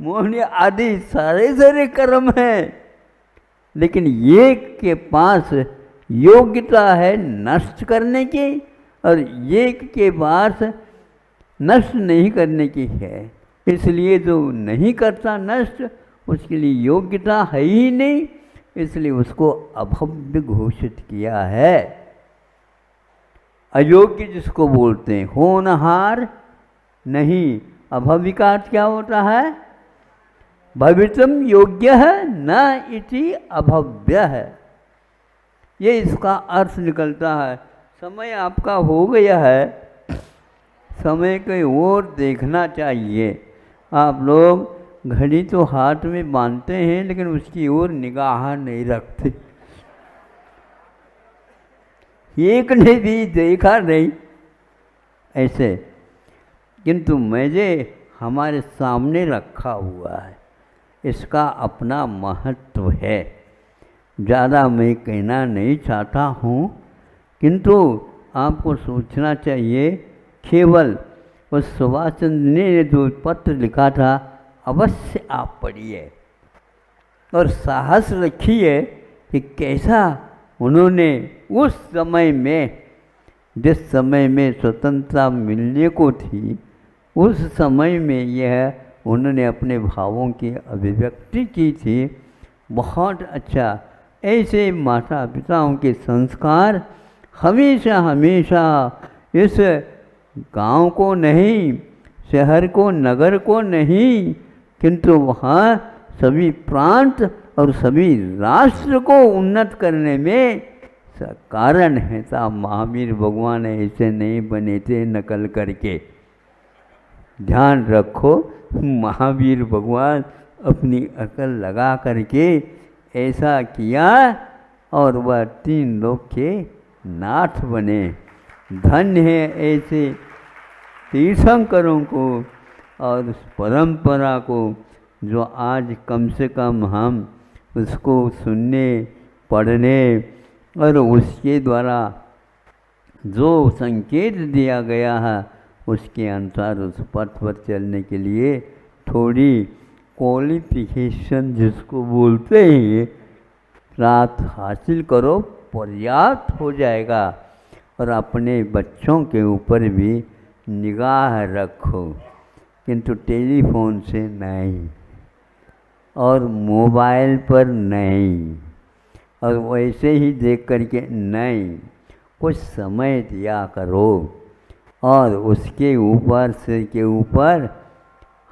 मोहनी आदि सारे कर्म हैं, लेकिन एक के पास योग्यता है नष्ट करने की और एक के पास नष्ट नहीं करने की है। इसलिए जो नहीं करता नष्ट, उसके लिए योग्यता है ही नहीं, इसलिए उसको अभव्य घोषित किया है। अयोग्य जिसको बोलते हैं, होनहार नहीं। अभव्य का अर्थ क्या होता है, भवितुम योग्य है न इति अभव्य है, ये इसका अर्थ निकलता है। समय आपका हो गया है, समय की ओर देखना चाहिए। आप लोग घड़ी तो हाथ में बांधते हैं लेकिन उसकी ओर निगाह नहीं रखते। एक ने भी देखा नहीं ऐसे, किंतु मुझे हमारे सामने रखा हुआ है, इसका अपना महत्व है। ज़्यादा मैं कहना नहीं चाहता हूँ, किंतु आपको सोचना चाहिए। केवल उस सुभाष चंद्र ने जो पत्र लिखा था अवश्य आप पढ़िए और साहस रखिए कि कैसा उन्होंने उस समय में, जिस समय में स्वतंत्रता मिलने को थी, उस समय में यह उन्होंने अपने भावों की अभिव्यक्ति की थी। बहुत अच्छा। ऐसे माता पिताओं के संस्कार हमेशा हमेशा इस गांव को नहीं, शहर को, नगर को नहीं, किंतु वहाँ सभी प्रांत और सभी राष्ट्र को उन्नत करने में कारण है। था महावीर भगवान ऐसे नहीं बने थे नकल करके। ध्यान रखो, महावीर भगवान अपनी अकल लगा करके ऐसा किया और वह 3 लोक के नाथ बने। धन्य है ऐसे तीर्थंकरों को और उस परंपरा को जो आज कम से कम हम उसको सुनने, पढ़ने और उसके द्वारा जो संकेत दिया गया है उसके अनुसार उस पथ पर चलने के लिए थोड़ी क्वालिफिकेशन जिसको बोलते हैं प्राप्त हासिल करो, पर्याप्त हो जाएगा। और अपने बच्चों के ऊपर भी निगाह रखो, किंतु टेलीफोन से नहीं और मोबाइल पर नहीं और वैसे ही देख करके नहीं, कुछ समय दिया करो और उसके ऊपर सिर के ऊपर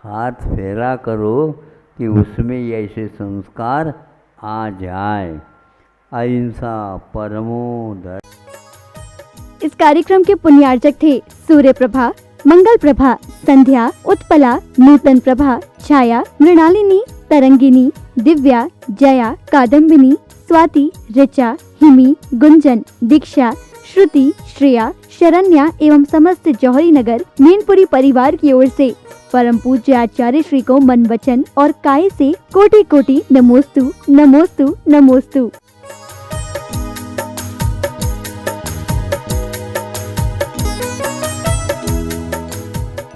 हाथ फेरा करो कि उसमें ऐसे संस्कार आ जाए। अहिंसा परमो धर्म। इस कार्यक्रम के पुण्यार्चक थे सूर्य प्रभा, मंगल प्रभा, संध्या, उत्पला, नूतन प्रभा, छाया, मृणालिनी, तरंगिनी, दिव्या, जया, कादम्बिनी, स्वाति, ऋचा, हिमी, गुंजन, दीक्षा, श्रुति, श्रेया, शरण्या एवं समस्त जौहरी नगर मैनपुरी परिवार की ओर से परम पूज्य आचार्य श्री को मन वचन और काय से कोटि कोटि नमोस्तु नमोस्तु नमोस्तु।